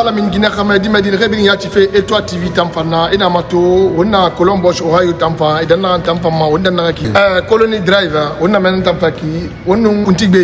la min Guinée Kamedi Medine Rebin Yatife et toi TV Tampana et Namato on a Columbus Ohio Tampa et dans Tampama on a qui Colony Driver on a maintenant Tampaki on a Untigbe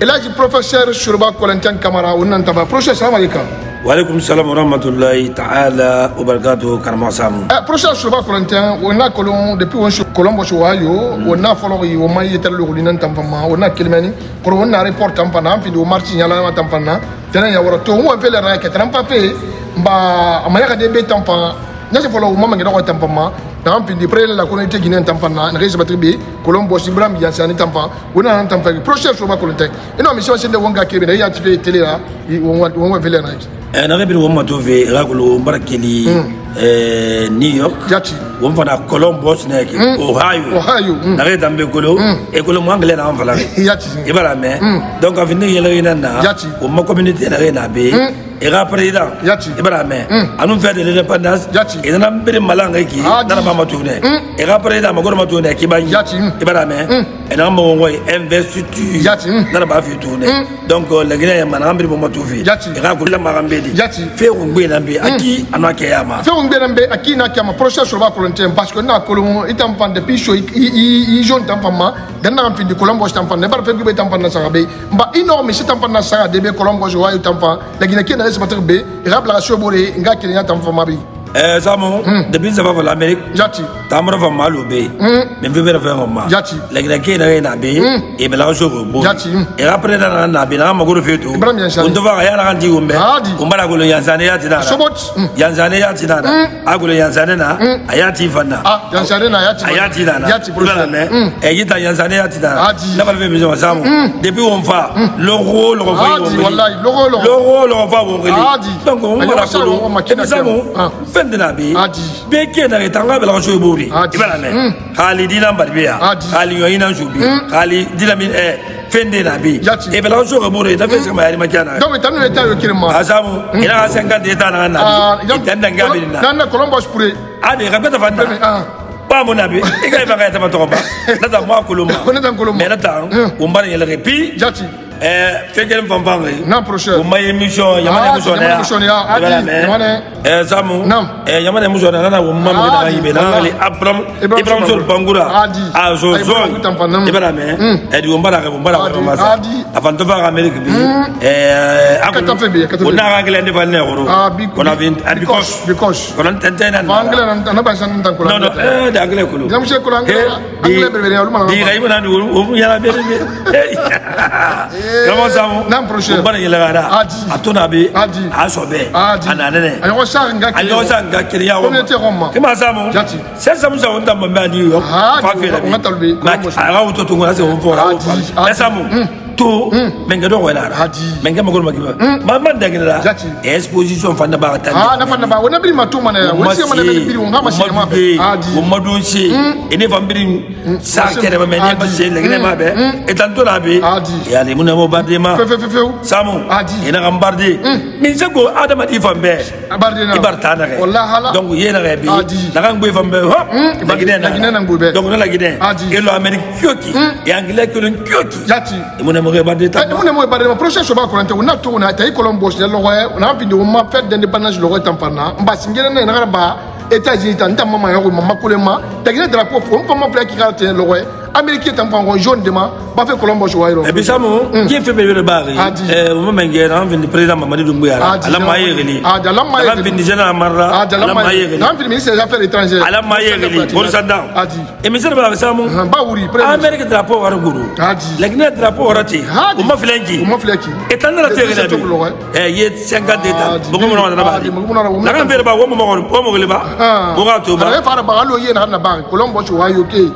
et là le professeur Shurba Colentin Camara on a Tampa professeur Samalika. Wa alaikum salam wa rahmatullahi ta'ala wa barakatuh karama samu. Professeur Shurba Colentin on a Colon depuis on Columbus Ohio on a follow on a yeter le Rulinan Tampama on a Kilmani on a report Tampana puis do marchi nyala Tampana tena ya wara to on fait le racket rampa fait ba amaya de be Tampa na se follow mama ngiro Tampama dans puis de près la communauté guinéenne Tampana na rese batribe Colombo Ibrahim Yansani Tampa on a Tampa prochain Shurba Colentin et non mission c'est de wonga kebe ya tive télé là on va faire le racket na rebi wo matove ragulo barakeli New York yati wo fana Columbus nek Ohio na re dambe golo e golo mo anglais na fala yati e bara me donc avine yele na yati wo ma communauté na re na be e ga président yati e bara me anu fait de l'indépendance yati e na mbere malanga ki na ba matone e ga président ma goro matone ki ba yati e bara me e na mo ngoy investiture yati na ba fi tourner donc la Guinée ma mbere mo matove yati e ga ko la magambedi yati fe ngwe na be aki anake yama fe ngwe na be aki na kama prochain Shurba Colentin parce que na kolon itam fan de picho i jaune tampama dan na fin de Columbus tampan ne ba fe gbe tampan na sarabe ba énorme c'est tampan na sara de be Columbus Ohio tampan la Guinée qui na rese bater be rabla la shobore nga Kenya tampan mabi Samo, depuis ça va pour l'Amérique, Jati, Tamara va mal au B, mais vous verrez vraiment mal. Jati, la Guinée n'a rien à B, et bien là, je vous Jati, et après, dans la Bina, ma gros fait tout. On devra rien à dire au maire. On va la gouler Yanzania Tina. Yanzania Tina, Agule Yanzana, Ayati Fana. Yanzana Ayati Nana, Yati pour la main, et Yita Yanzania Tina. N'a pas fait besoin de ça. Depuis on va, l'euro, le revoir. L'euro, le revoir. Donc on va la couler. Fendenabi beke na retanga bela ko bori ibala me hali dina barbia hali yoina jubi hali dina min fendenabi e bela ko bori da fese ma yari makana donc tanu eta yo kirma asamu ina 50 eta na na itanda ngabi na Columbus pure ade rabeta fanda ba mo nabi e ga ba ta mato ba na ta mo akuluma mais na ta on ba yele repi jati fekele mpampange na prochain umaye mission yamane mission ya zamu yamane mission na umma mugina yibe na ali Ibrahim Sol Bangura azozo ibara me edi umbara ko masa avant de voir Amérique bi on a anglais ne valne oro on a vint because on tentena anglais na ba san tan ko non de anglais ko jam che ko anglais bebe aluma di ga ibana du yala bebe comment ça non prochain on il a atona be asobe ananene ayo sanga kiriya communauté roma comment ça mon c'est ça nous avons dans New York fa fait la ma auto to ngona se on fora ça mon to menga do wala menga magol magiba mama dagina exposition fanda ba tan na fanda ba wona bi matuma na wasi mana be biri on ngama sinema o madonsi ene fambiri sa kere ba menye ba se legene ma be etanto na be ya le muna mo bardema samu ina gambarde min sego adama di fambe ibarta na re donc yena re bi na kan gbe fambe hop bagine na ngbe donc na la gine e lo Amerique kyoki e anglais ko kyoki yati muna mo rebade ta muna mo rebade prochain Shurba Colentin on a to na tay Columbus le lo on a vidéo ma fête d'indépendance le tampana mba singena na ngara ba États-Unis tanta mama ya ko mama kulema tagina drapeau on pas ma plaque qui le lo Américain tampon jaune demain ba fait Columbus Ohio et puis ça mon qui fait bébé le bari au moment ngera on vient du président Mamadi Doumbouya ala mayegeli ala mayegeli général Marra ala mayegeli on vient ministre des affaires étrangères ala mayegeli pour ça dans et ministre ba ça mon ba wuri Amérique drapeau war guru la Guinée drapeau warati o ma flenki et tan la terre na ye 50 états beaucoup mo na ba la kan faire ba wo mo le ba bo ga to ba fa ba lo ye na ba Columbus Ohio ke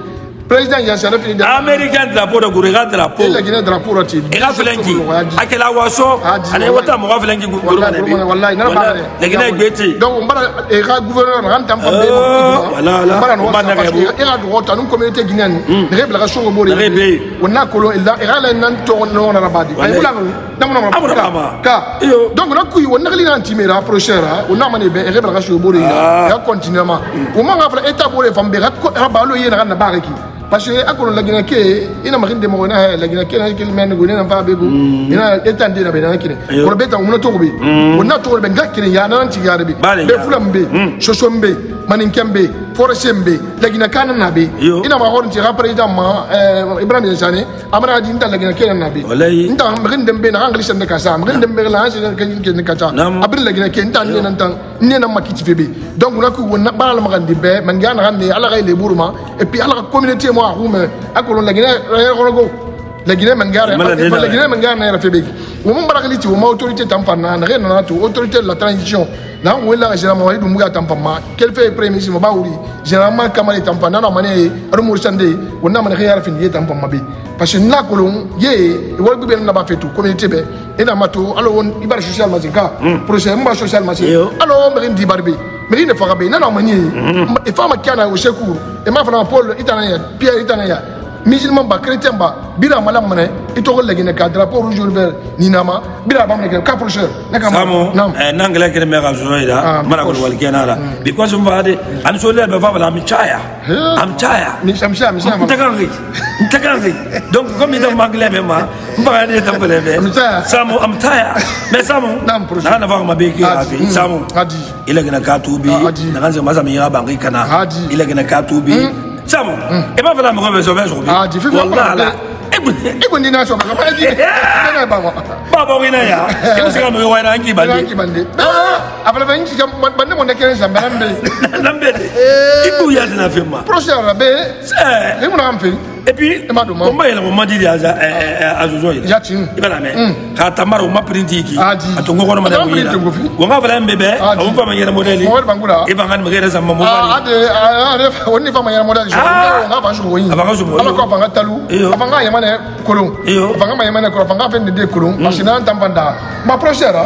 président Yansana fini Américain drapeau de Gourega drapeau la Guinée drapeau rati et la flenki akela waso ane wata mo flenki wallahi na ba la Guinée gbeti donc on bara e ga gouverneur ran tam pambe voilà on bara no e ga droit nous communauté guinéenne rebe la show bo on a kolo illa e ga la nan to no na rabadi ay bula ka donc on a kuyi on na li nan timera prochaine on a mané be rebe la show bo ya continuellement on ma ga état bo le fambe ga ba lo yena na ba ki parce que akolo la Guinée ke ina makin de mo na la Guinée ke na ke men go na pa be go ina etande na be na kine ko beta mo na to be wona to be ngak kine ya na nti ya be be fulambe sosombe maninkembe foresembe la Guinée kana na be ina ma hor nti ga président ma Ibrahim Yassane amara di nda la Guinée ke na be nda makin dembe na angli sen ka sa makin dembe la sen ke ni ka ta abri la Guinée ke nda ni nan tan ni na makiti febe donc na ko wona bala ma gandi be mangana gandi ala ga le buruma et puis ala communauté mo ahume akolo la Guinée rogo la Guinée mangara la Guinée mangara na febe wo mo barakali ti wo ma autorité tampana na rena na to autorité de la transition na wo la généralement wali dumuga tampama quel fait premier ministre ba wuri généralement kamale tampana na mané ado mo sande wona mané khayara fin ye tampama be parce que na kolon ye wo gbe na ba fetu communauté be ina mato alo won ibar social mazinka projet mba social mazinka alo mo ndi barbe mais ne fera bien non mani et femme qui a au secours et ma femme Paul italien Pierre italien musulman ba chrétien ba bira malam mané et to le gine ka drapeau rouge vert ni nama bira ba mané ka professeur nakama nangala kene me ga zoida mara ko wal kenara because mbade an so le be fa la mi chaya am chaya mi shamsha takangi donc comme il mangle même mba ne tambale be samo am taya mais samo na va ma be ki afi samo ila gina ka tubi na kanze maza mi ya bangi kana ila gina ka tubi samo e ba fala mo be so be so bi wallahi ego ni na so ba ba di na ba ba wina ya e musika mo wa na ngi bande afala ba ngi bande mo ndeke sa lambe ibu ya na fema procès la be e mo na am fe et puis on va y aller au moment d'il y a Azozo il va la mettre quand Tamaro m'a pris tiki à ton gros madame on va faire un bébé on va me dire modèle et va me dire ça maman on ne va me modèle on va pas jouer on va jouer on va talou on va y aller colon on va y aller colon on va faire des colons parce que nan tampanda ma prochaine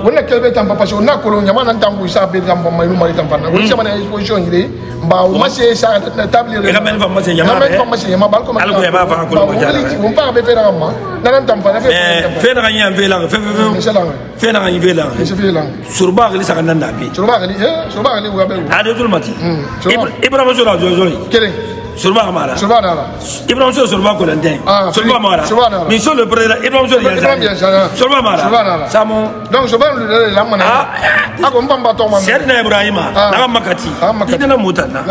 on ne kelbe tampa parce qu'on a colon yama nan tambu ça be tampa mai no mari tampanda on se mana exposition il ba o ma se ça table et ramène va ma se yama balko algo ya ba fa ko mo jala on parle be fera ma nan tam fa fe na ganya vela fe na ganya vela surba gali saka nan da bi surba gali wa be ade tul mati ibrahim zola zola kere surba mara ibrahim surba ko lande surba mara mi so le président ibrahim zola surba mara samo donc surba le la mana ako mbamba to man c'est na ibrahima na makati idena mutana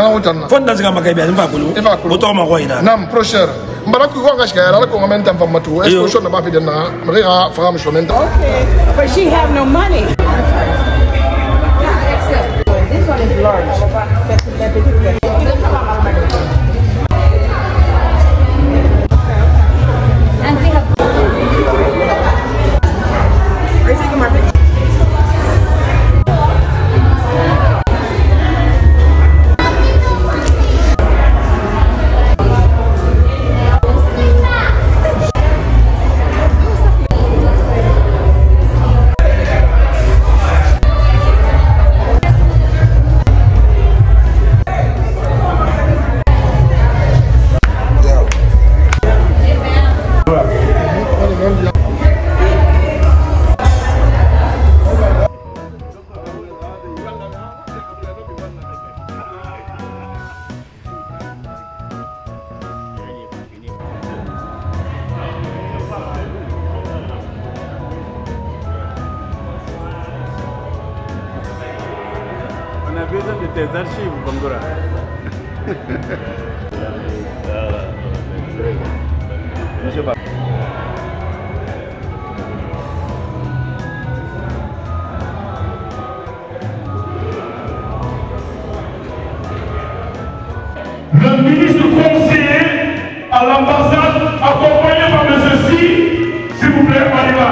fonda zika makai bi mfa ko to ma ko ina nam procher mbara ko nga shika ala ko ngamentam famatu exposition na ba fi dena mriga fam shomenta okay but she have no money this one is large and we have are you taking my picture? besoin de tes archives, Bangura. Monsieur Ba. Le ministre conseiller à l'ambassade, accompagné par M. Si, s'il vous plaît, on y va.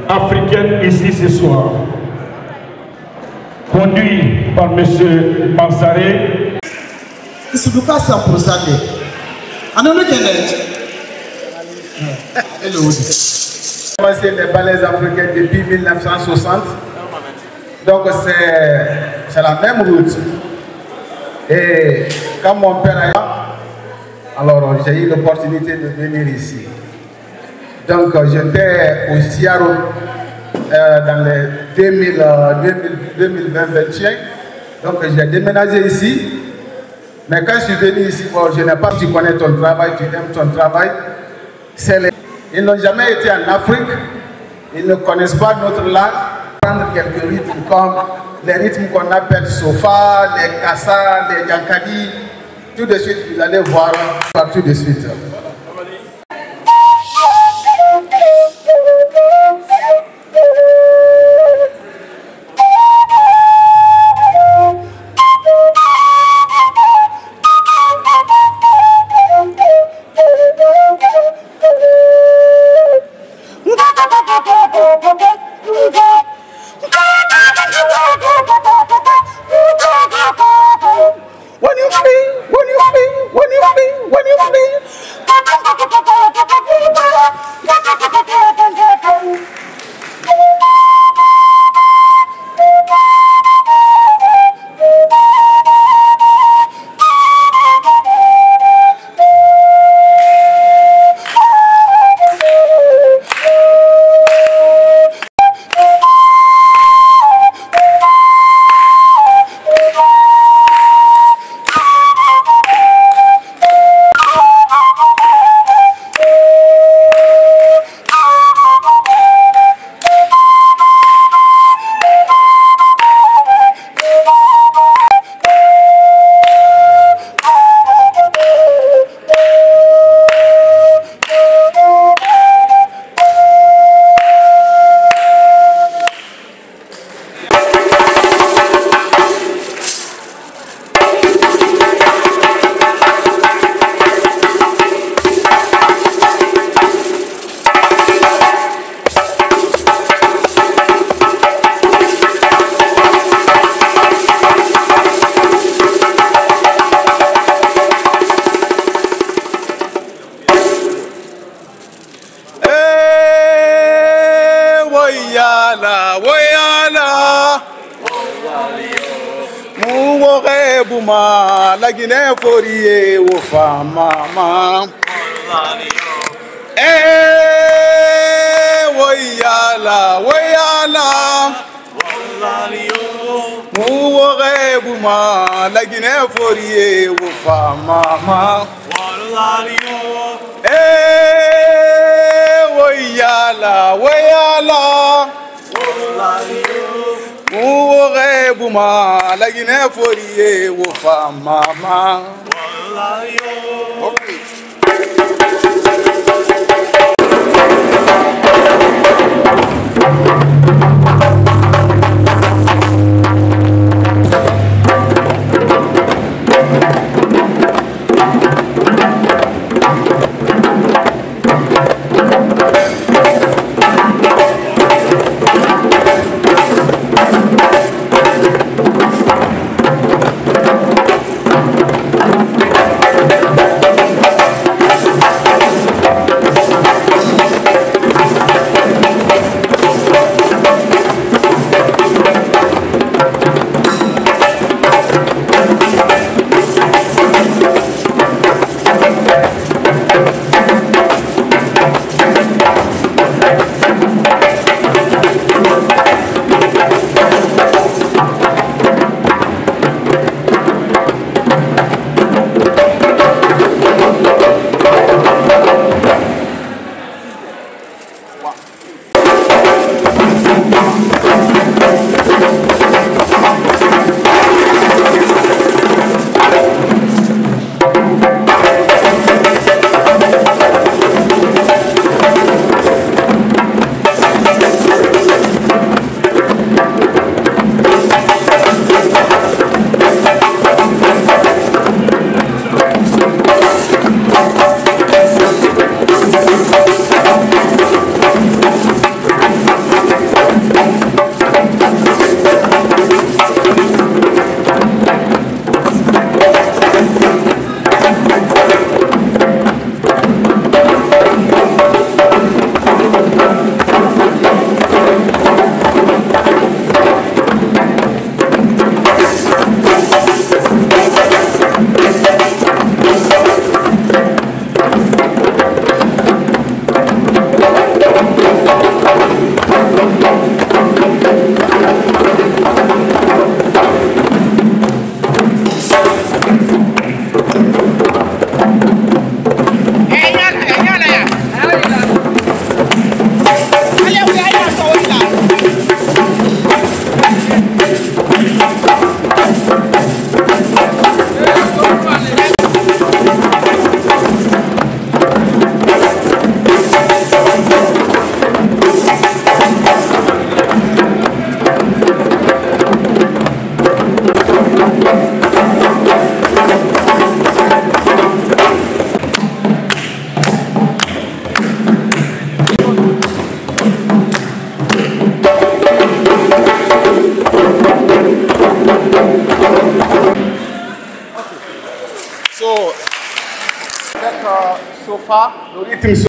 africaine ici ce soir. Conduit par M. Mansaré. C'est les ballets africains depuis 1960. Donc c'est la même route. Et quand mon père a... Alors j'ai eu l'opportunité de venir ici. Donc j'étais au Ciaro dans les 2020-2021. Donc j'ai déménagé ici. Mais quand je suis venu ici, bon, je n'ai pas, tu connais ton travail, tu aimes ton travail. Ils n'ont jamais été en Afrique. Ils ne connaissent pas notre langue. Prendre quelques rythmes comme les rythmes qu'on appelle sofa, les kassa, les yankadi. Tout de suite, vous allez voir tout de suite. La Guinée forie au fama. Woyala, woyala. Mouore bouma, la Guinée forie au fama. Woyala, woyala. Mouore bouma, la Guinée forie au fama. Okay. fa, le rythme se...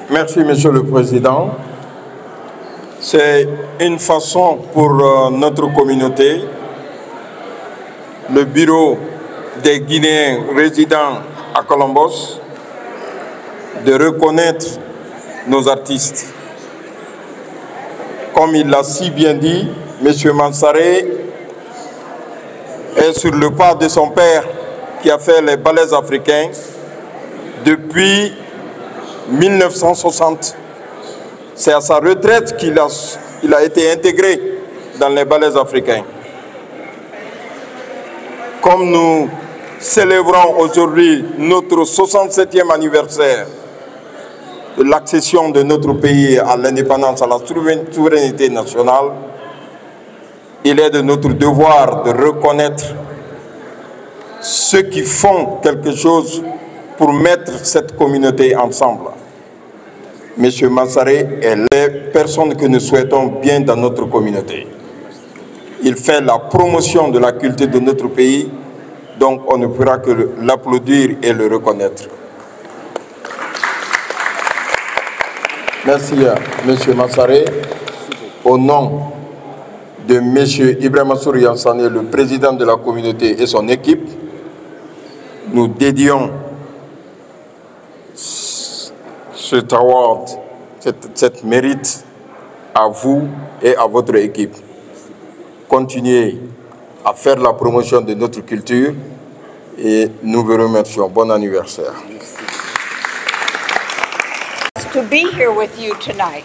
Merci, Monsieur le Président. C'est une façon pour notre communauté, le bureau des Guinéens résidant à Colombos, de reconnaître nos artistes. Comme il l'a si bien dit, M. Mansaré est sur le pas de son père qui a fait les ballets africains depuis 1960. C'est à sa retraite qu'il a été intégré dans les ballets africains. Comme nous célébrons aujourd'hui notre 67e anniversaire de l'accession de notre pays à l'indépendance, à la souveraineté nationale, il est de notre devoir de reconnaître ceux qui font quelque chose pour mettre cette communauté ensemble. Monsieur Mansaré est la personne que nous souhaitons bien dans notre communauté. Il fait la promotion de la culture de notre pays, donc on ne pourra que l'applaudir et le reconnaître. Merci à Monsieur Mansaré. Au nom de Monsieur Ibrahima Souriansane, le président de la communauté et son équipe, nous dédions cet award, cette mérite à vous et à votre équipe. Continuez à faire la promotion de notre culture et nous vous remercions. Bon anniversaire. To be here with you tonight.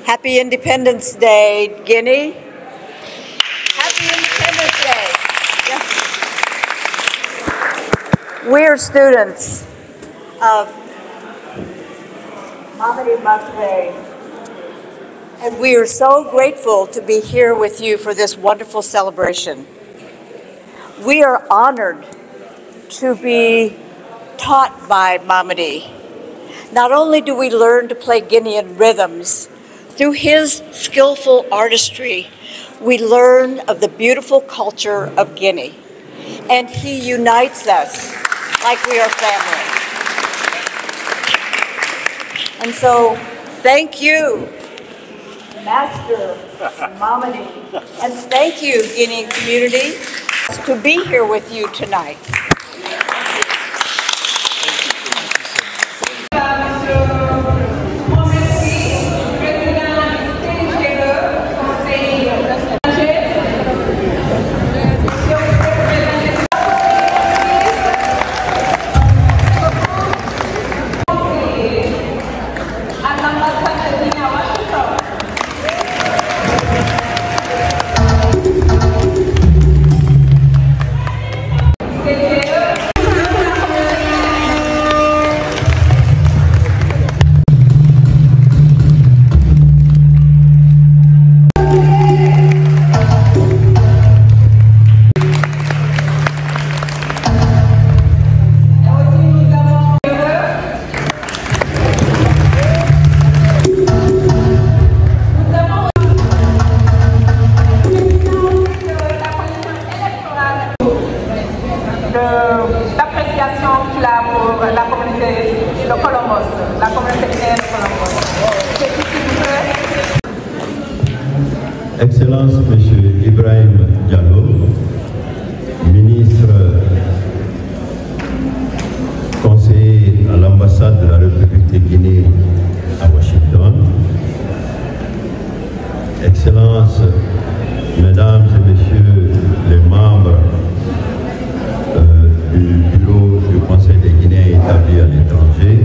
Happy Independence Day, Guinea. Happy Independence Day. Yeah. We are students of Mamadi Mansaré, and we are so grateful to be here with you for this wonderful celebration. We are honored to be taught by Mamadi. Not only do we learn to play Guinean rhythms, through his skillful artistry, we learn of the beautiful culture of Guinea. And he unites us like we are family. And so, thank you, Master Mamadi, and thank you, Guinean community, to be here with you tonight. d'appréciation qu'il a pour la communauté de Columbus, la communauté guinéenne de Columbus. S'il vous plaît. Excellence, Monsieur Ibrahim Diallo, ministre conseiller à l'ambassade de la République de Guinée à Washington. Excellences, Mesdames et Messieurs les membres du bureau du Conseil des Guinéens établis à l'étranger,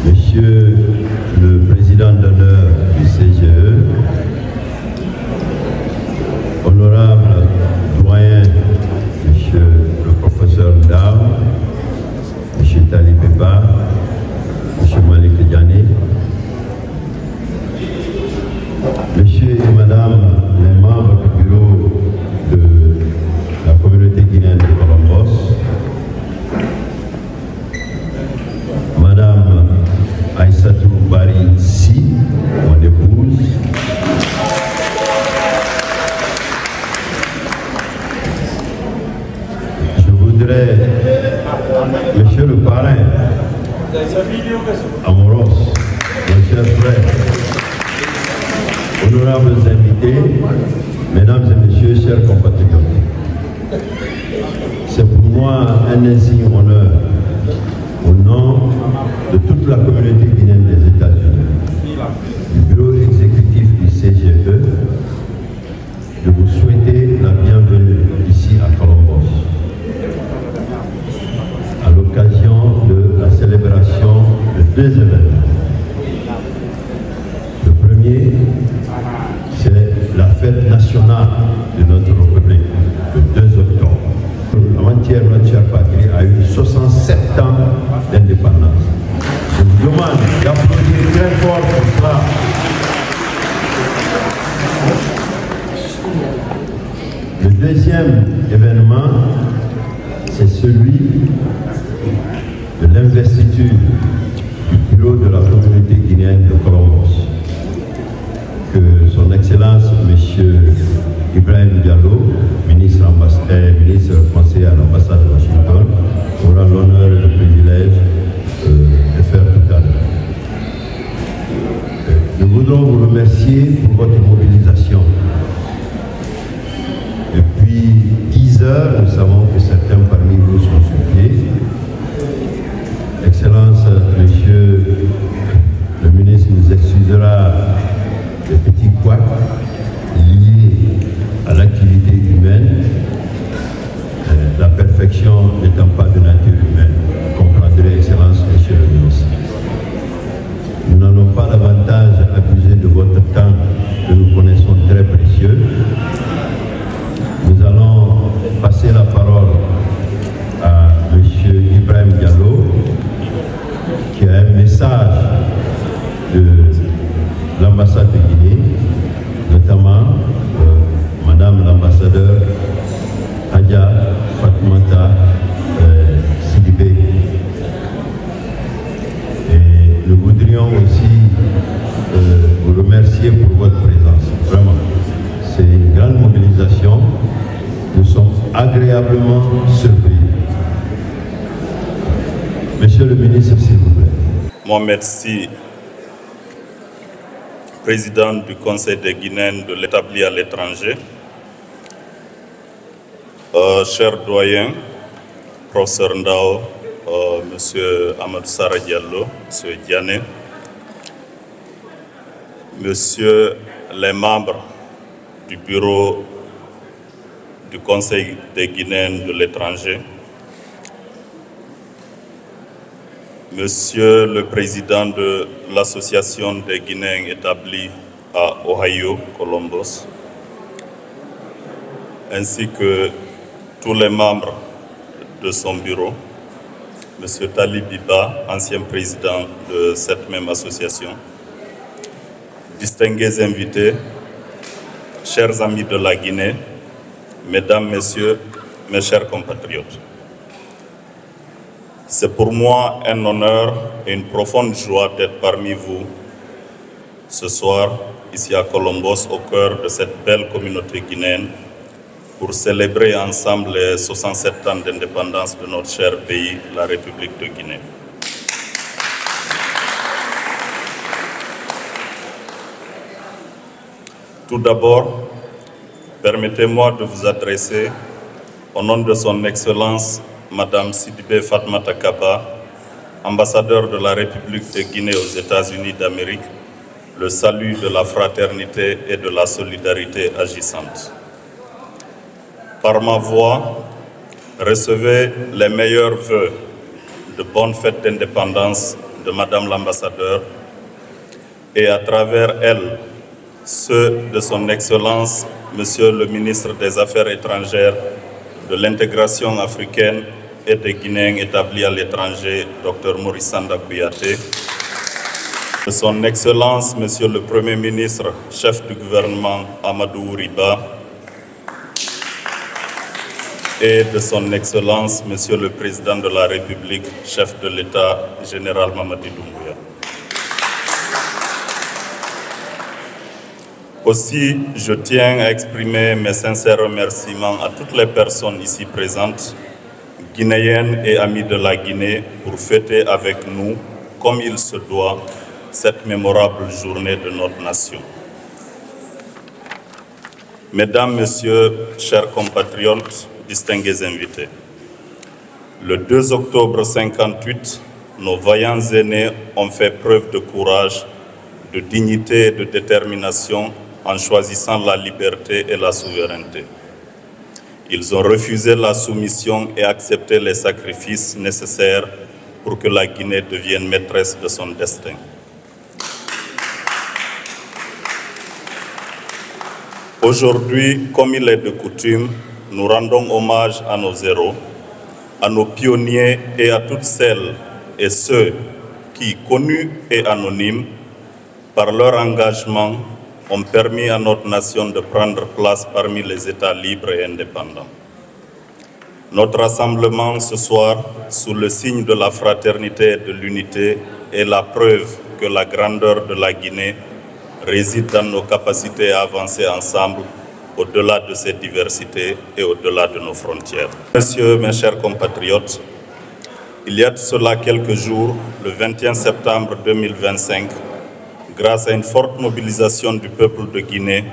Monsieur le Président d'honneur du CGE, honorable doyen, Monsieur le professeur Ndao, Monsieur Tali Beba, Monsieur Malik Diané, Monsieur et Madame les membres du bureau de la communauté guinéenne de Columbus, Madame Aïssatou Bari Si, mon épouse, je voudrais, Monsieur le parrain, Amoros, mon cher frère, honorables invités, mesdames et messieurs, chers compatriotes, c'est pour moi un insigne honneur, au nom de toute la communauté guinéenne des États-Unis, du bureau exécutif du CGE, de vous souhaiter la bienvenue ici à Columbus, à l'occasion de la célébration de 2 événements. Le premier, c'est la fête nationale de notre République, le 2 octobre. Avant-hier, notre chère patrie a eu 67 ans d'indépendance. Je vous demande d'applaudir très fort pour cela. Le deuxième événement, c'est celui de l'investiture du bureau de la communauté guinéenne de Columbus, que son Excellence, M. Ibrahim Diallo, ministre conseiller à l'ambassade de Washington, aura l'honneur et le privilège de faire tout à l'heure. Nous voudrons vous remercier pour votre mobilisation. Depuis 10 heures, nous savons que certains parmi vous sont sur pied. Excellence, Monsieur le ministre nous excusera des petits couacs liés à l'activité humaine, la perfection n'étant pas de nature humaine. Vous comprendrez, Excellence, Monsieur le ministre. Nous n'allons pas davantage abuser de votre temps que nous connaissons très précieux. Nous allons passer la parole à M. Ibrahim Diallo, qui a un message de l'ambassade de Guinée, notamment Madame l'ambassadeur Adja Fatoumata Sidibé. Et nous voudrions aussi vous remercier pour votre présence. Vraiment, c'est une grande mobilisation. Nous sommes agréablement surpris. Monsieur le ministre, s'il vous plaît. Mohamed Sy, président du Conseil des Guinéens de l'établi à l'étranger, cher doyen, professeur Ndao, monsieur Amadou Sara Diallo, monsieur Diané, monsieur les membres du bureau du Conseil des Guinéens de l'étranger, monsieur le président de l'Association des Guinéens établis à Ohio, Columbus, ainsi que tous les membres de son bureau, monsieur Tali Biba, ancien président de cette même association, distingués invités, chers amis de la Guinée, mesdames, messieurs, mes chers compatriotes. C'est pour moi un honneur et une profonde joie d'être parmi vous ce soir, ici à Columbus, au cœur de cette belle communauté guinéenne, pour célébrer ensemble les 67 ans d'indépendance de notre cher pays, la République de Guinée. Tout d'abord, permettez-moi de vous adresser, au nom de son Excellence, Madame Sidibé Fatmata Kaba, ambassadeur de la République de Guinée aux États-Unis d'Amérique, le salut de la fraternité et de la solidarité agissante. Par ma voix, recevez les meilleurs vœux de bonne fête d'indépendance de Madame l'ambassadeur et à travers elle, ceux de son Excellence, Monsieur le ministre des Affaires étrangères, de l'intégration africaine et des Guinéens établis à l'étranger, Dr Maurice Sanda Kouyaté, de son Excellence, Monsieur le Premier ministre, chef du gouvernement Amadou Riba, et de son Excellence, Monsieur le Président de la République, chef de l'État, Général Mamadi Doumbouya. Aussi, je tiens à exprimer mes sincères remerciements à toutes les personnes ici présentes, guinéennes et amis de la Guinée, pour fêter avec nous, comme il se doit, cette mémorable journée de notre nation. Mesdames, Messieurs, chers compatriotes, distingués invités, le 2 octobre 1958, nos vaillants aînés ont fait preuve de courage, de dignité et de détermination en choisissant la liberté et la souveraineté. Ils ont refusé la soumission et accepté les sacrifices nécessaires pour que la Guinée devienne maîtresse de son destin. Aujourd'hui, comme il est de coutume, nous rendons hommage à nos héros, à nos pionniers et à toutes celles et ceux qui, connus et anonymes, par leur engagement, ont permis à notre nation de prendre place parmi les États libres et indépendants. Notre rassemblement ce soir, sous le signe de la fraternité et de l'unité, est la preuve que la grandeur de la Guinée réside dans nos capacités à avancer ensemble au-delà de ces diversités et au-delà de nos frontières. Messieurs, mes chers compatriotes, il y a de cela quelques jours, le 21 septembre 2025, grâce à une forte mobilisation du peuple de Guinée,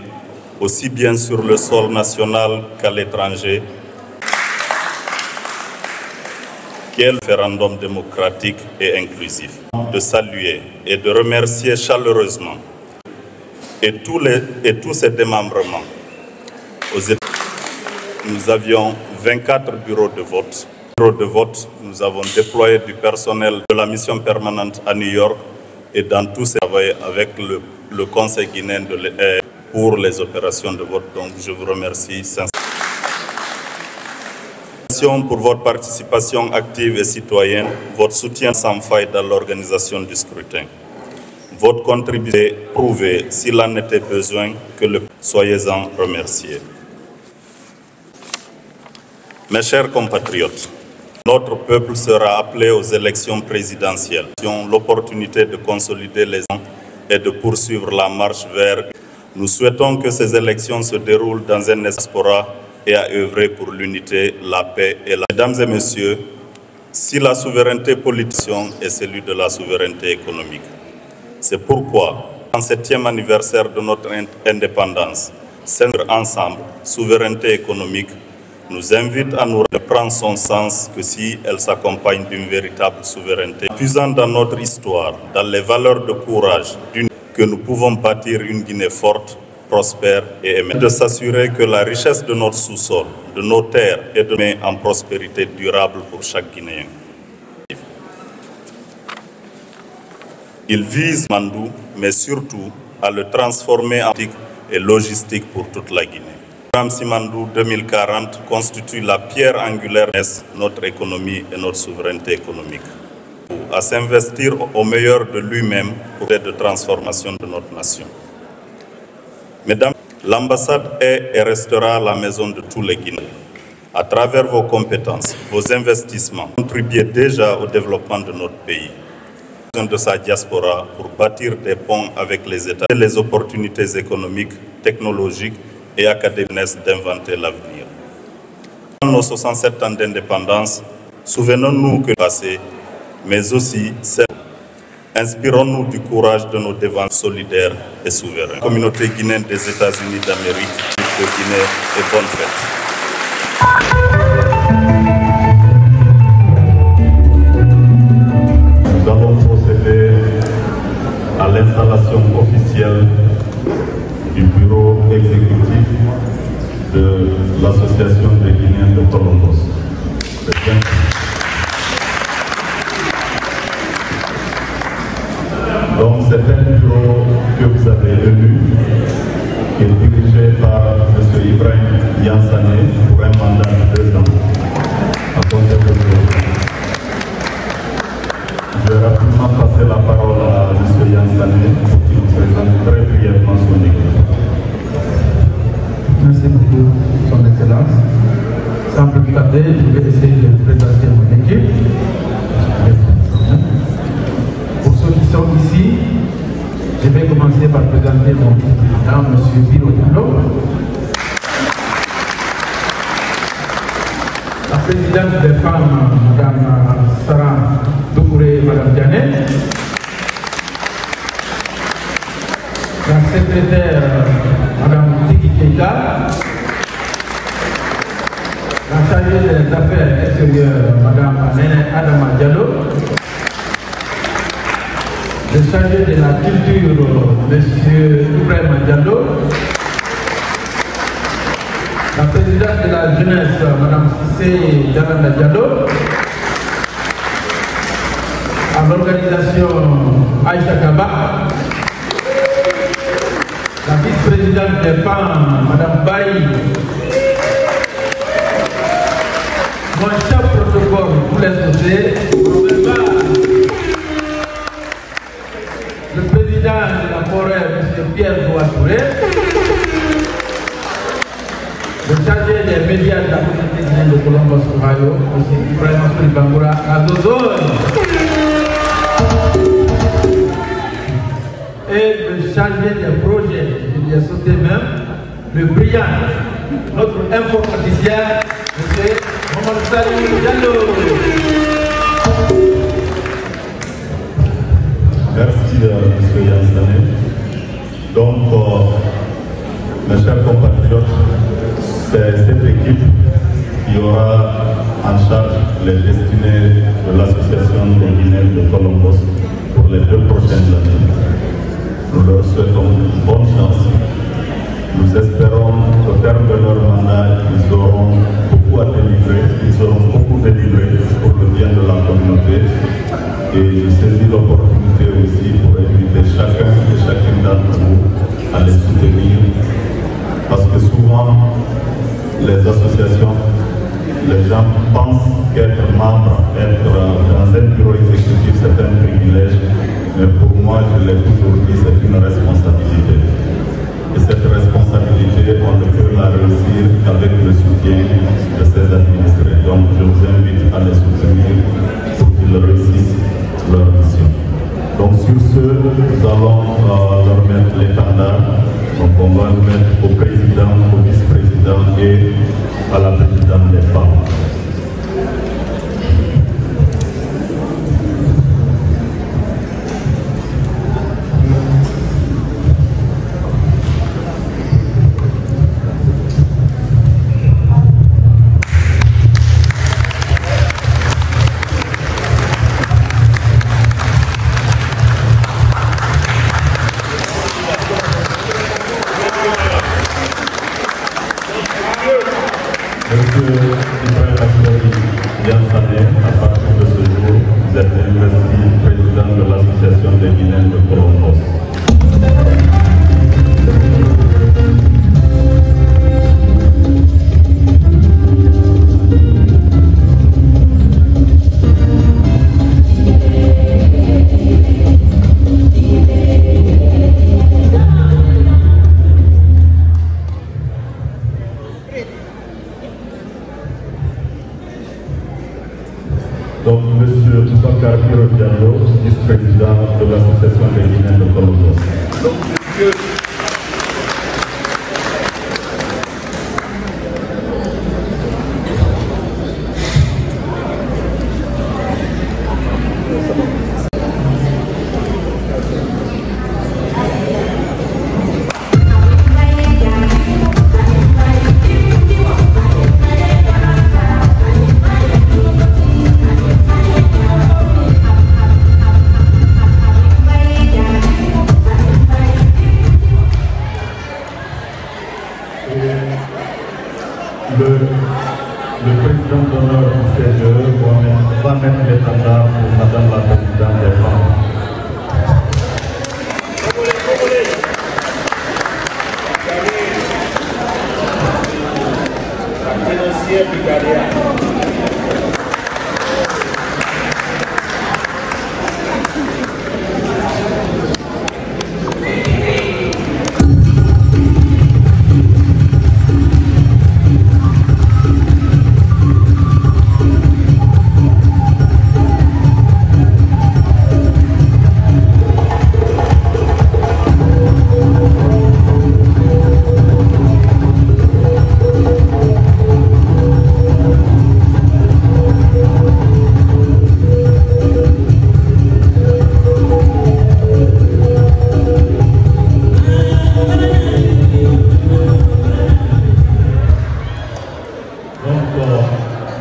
aussi bien sur le sol national qu'à l'étranger, quel référendum démocratique et inclusif. De saluer et de remercier chaleureusement et tous ces démembrements. Nous avions 24 bureaux de vote. Nous avons déployé du personnel de la mission permanente à New York et dans tous ces travaux avec le Conseil guinéen pour les opérations de vote. Donc je vous remercie sincèrement pour votre participation active et citoyenne, votre soutien sans faille dans l'organisation du scrutin. Votre contribution est prouvée, s'il en était besoin, soyez-en remerciés. Mes chers compatriotes, notre peuple sera appelé aux élections présidentielles. L'opportunité de consolider les ans et de poursuivre la marche vers. Nous souhaitons que ces élections se déroulent dans un diaspora et à œuvrer pour l'unité, la paix et la... Mesdames et messieurs, si la souveraineté politique est celle de la souveraineté économique, c'est pourquoi, en 7e anniversaire de notre indépendance, célébrer ensemble souveraineté économique nous invite à nous prendre son sens que si elle s'accompagne d'une véritable souveraineté. Puisant dans notre histoire, dans les valeurs de courage, que nous pouvons bâtir une Guinée forte, prospère et émergente. De s'assurer que la richesse de notre sous-sol, de nos terres est donnée en prospérité durable pour chaque Guinéen. Il vise Mandou, mais surtout à le transformer en politique et logistique pour toute la Guinée. Le programme Simandou 2040 constitue la pierre angulaire de notre économie et notre souveraineté économique. À s'investir au meilleur de lui-même pour l'aide de transformation de notre nation. Mesdames, l'ambassade est et restera la maison de tous les Guinéens. À travers vos compétences, vos investissements, contribuez déjà au développement de notre pays, de sa diaspora pour bâtir des ponts avec les États et les opportunités économiques, technologiques et académiques d'inventer l'avenir. Nos 67 ans d'indépendance, souvenons-nous que le passé, mais aussi celle. Inspirons-nous du courage de nos devants solidaires et souverains. Communauté guinéenne des États-Unis d'Amérique, de Guinée et bonne fête. Nous allons procéder à l'installation officielle du bureau exécutif de l'Association des Guinéens de Colombos. Donc c'est un bureau que vous avez élu, qui est dirigé par M. Ibrahim Yansane pour un mandat de 2 ans. À compter de aujourd'hui. Je vais rapidement passer la parole à M. Yansane pour qu'il nous présente très brièvement son équipe. Merci beaucoup, Son Excellence. Sans plus tarder, je vais essayer de présenter mon équipe. Pour ceux qui sont ici, je vais commencer par présenter mon président, M. Biro Diallo. La présidente des femmes, Mme Sarah Doukouré, Mme Dianet. La secrétaire, Mme Tiki Keita. La chargée des affaires extérieures, Mme Nene Adama Diallo. Le chargé de la culture, M. Ibrahim Diallo. La présidente de la jeunesse, Mme Sissé Dialanda Diallo. À l'organisation Aïcha Kaba. La vice-présidente des femmes, Mme Baï. Mon chef protocole pour les sociétés, le président de la forêt, M. Pierre Bouatouré, le chargé des médias de la communauté guinéenne de Colombos, Ohio, M. Ibrahim Assouli Bangoura, à Dozone, et le chargé des projets, il y a sauté même, le brillant, notre informaticien, M. Mamadou Salou Diallo. Merci M. Yansane. Donc, mes chers compatriotes, c'est cette équipe qui aura en charge les destinées de l'Association des Guinéens de Colombos pour les 2 prochaines années. Nous leur souhaitons bonne chance. Nous espérons qu'au terme de leur mandat, ils auront beaucoup à délivrer, ils auront beaucoup délivré pour le bien de la communauté. Et je saisis l'opportunité aussi pour inviter chacun et chacune d'entre vous à les soutenir. Parce que souvent, les associations, les gens pensent qu'être membre, être dans un bureau exécutif, c'est un privilège. Mais pour moi, je l'ai toujours dit, c'est une responsabilité. Et cette responsabilité, on ne peut la réussir qu'avec le soutien de ses administrés. Donc, je vous invite à les soutenir pour qu'ils réussissent leur mission. Donc, sur ce, nous allons leur mettre l'étendard. Donc, on va le mettre au président, au vice-président et à la présidente des femmes. Donc, M. Boubacar Biro Diallo, vice-président de l'Association des Guinéens de Colombos. le président d'honneur du CGE va mettre l'étendard pour Madame la Présidente des femmes.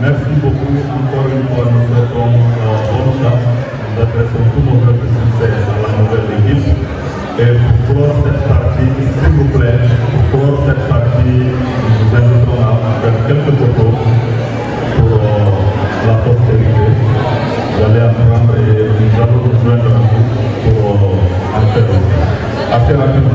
Merci beaucoup. Encore une fois, nous souhaitons bonne chance. Nous adressons tout notre succès à la nouvelle équipe. Et pour clore cette partie, s'il vous plaît, pour clore cette partie, nous vous invitons à faire quelques photos pour la postérité. Vous allez apprendre et nous allons vous joindre pour en faire assez rapidement.